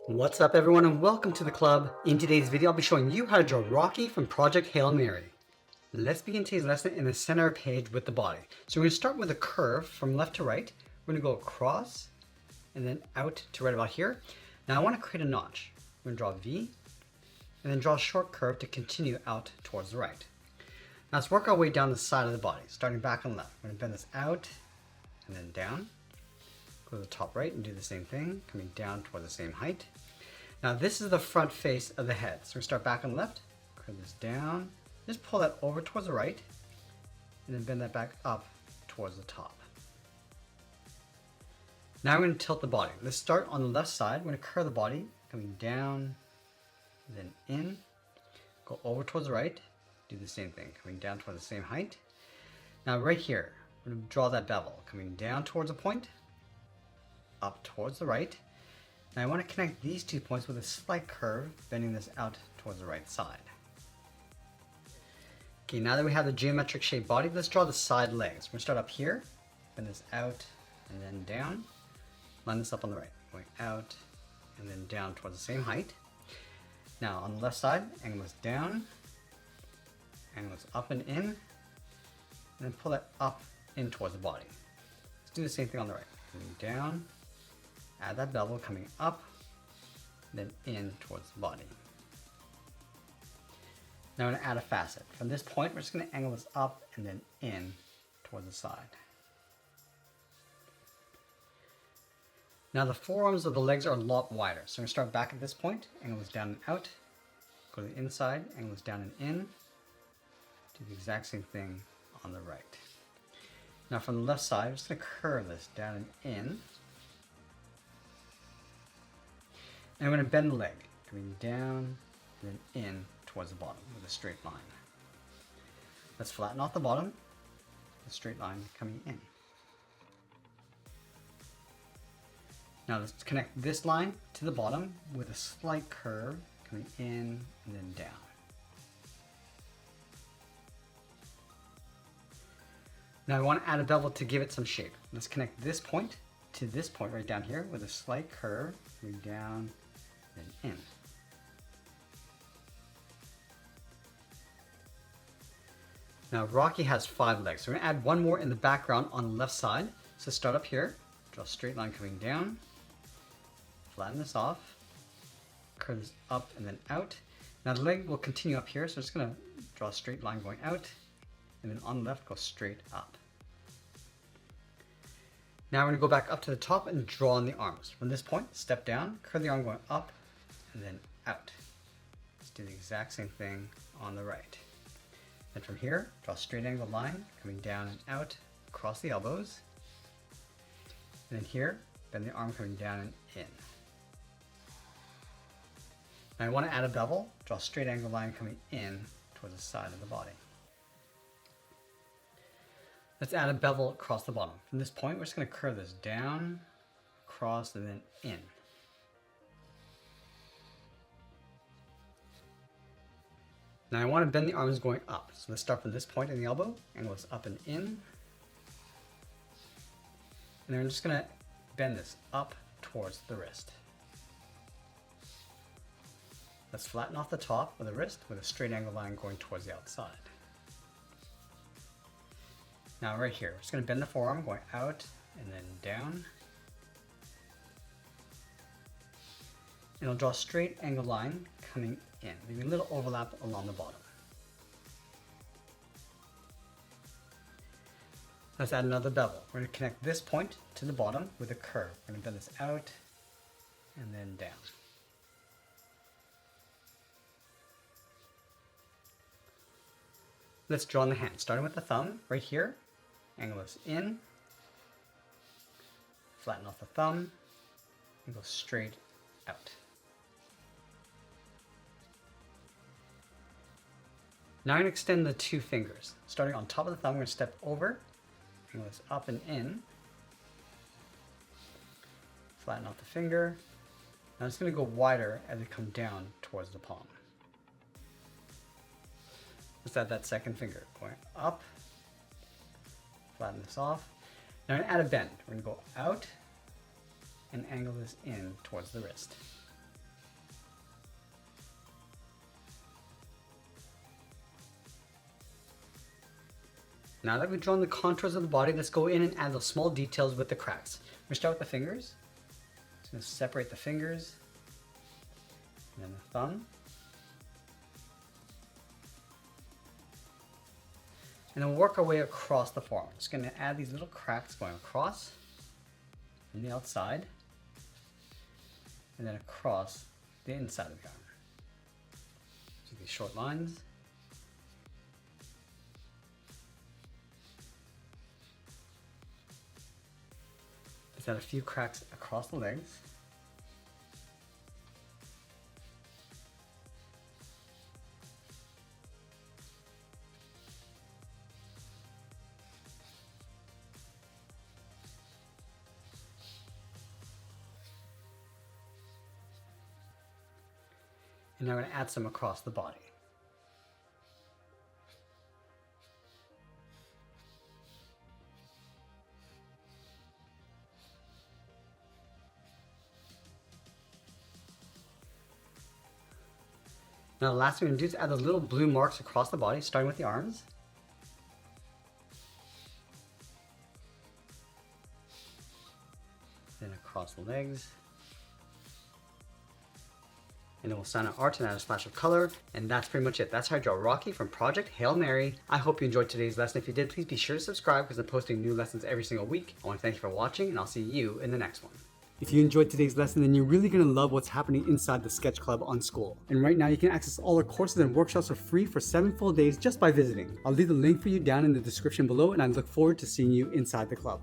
What's up everyone and welcome to the club. In today's video I'll be showing you how to draw Rocky from Project Hail Mary. Let's begin today's lesson in the center page with the body. So we're going to start with a curve from left to right. We're going to go across and then out to right about here. Now I want to create a notch. We're going to draw a V and then draw a short curve to continue out towards the right. Now let's work our way down the side of the body, starting back on left. We're going to bend this out and then down. Go to the top right and do the same thing, coming down toward the same height. Now this is the front face of the head. So we start back on the left, curve this down, just pull that over towards the right, and then bend that back up towards the top. Now we're going to tilt the body. Let's start on the left side. We're going to curve the body, coming down, then in, go over towards the right, do the same thing, coming down towards the same height. Now right here, we're going to draw that bevel, coming down towards a point, up towards the right. Now I want to connect these 2 points with a slight curve, bending this out towards the right side. Okay, now that we have the geometric shaped body, let's draw the side legs. We're going to start up here, bend this out and then down, line this up on the right, going out and then down towards the same height. Now on the left side, angle this down, angle this up and in, and then pull that up in towards the body. Let's do the same thing on the right, coming down, add that bevel, coming up, then in towards the body. Now I'm going to add a facet. From this point, we're just going to angle this up and then in towards the side. Now the forearms of the legs are a lot wider. So I'm going to start back at this point, angle this down and out, go to the inside, angle this down and in, do the exact same thing on the right. Now from the left side, I'm just going to curve this down and in. And I'm going to bend the leg, coming down and then in towards the bottom with a straight line. Let's flatten off the bottom, a straight line coming in. Now let's connect this line to the bottom with a slight curve coming in and then down. Now I want to add a bevel to give it some shape. Let's connect this point to this point right down here with a slight curve coming down and in. Now Rocky has 5 legs, so we're going to add one more in the background on the left side. So start up here, draw a straight line coming down, flatten this off, curve this up and then out. Now the leg will continue up here, so I'm just going to draw a straight line going out, and then on the left go straight up. Now we're going to go back up to the top and draw on the arms. From this point, step down, curve the arm going up and then out. Let's do the exact same thing on the right. And from here, draw a straight angled line coming down and out across the elbows. And then here, bend the arm coming down and in. Now I want to add a bevel, draw a straight angled line coming in towards the side of the body. Let's add a bevel across the bottom. From this point, we're just going to curve this down, across, and then in. Now I want to bend the arms going up. So let's start from this point in the elbow, angle this up and in. And then I'm just going to bend this up towards the wrist. Let's flatten off the top of the wrist with a straight angle line going towards the outside. Now right here, we're just going to bend the forearm going out and then down. And I'll draw a straight angle line coming in, leaving a little overlap along the bottom. Let's add another bevel. We're going to connect this point to the bottom with a curve. We're going to bend this out and then down. Let's draw on the hand, starting with the thumb right here. Angle this in, flatten off the thumb, and go straight out. Now I'm going to extend the 2 fingers. Starting on top of the thumb, we're going to step over, angle this up and in, flatten off the finger. Now it's going to go wider as we come down towards the palm. Let's add that second finger, going up, flatten this off. Now I'm going to add a bend. We're going to go out and angle this in towards the wrist. Now that we've drawn the contours of the body, let's go in and add those small details with the cracks. We're going to start with the fingers. Just going to separate the fingers, and then the thumb. And then we'll work our way across the forearm. Just going to add these little cracks going across from the outside, and then across the inside of the arm. So these short lines. Let's add a few cracks across the legs. And now we're going to add some across the body. Now the last thing we're going to do is add those little blue marks across the body, starting with the arms. Then across the legs. And then we'll sign our art and add a splash of color. And that's pretty much it. That's how I draw Rocky from Project Hail Mary. I hope you enjoyed today's lesson. If you did, please be sure to subscribe because I'm posting new lessons every single week. I want to thank you for watching, and I'll see you in the next one. If you enjoyed today's lesson, then you're really going to love what's happening inside the Sketch Club on Skool. And right now you can access all our courses and workshops for free for 7 full days just by visiting. I'll leave the link for you down in the description below, and I look forward to seeing you inside the club.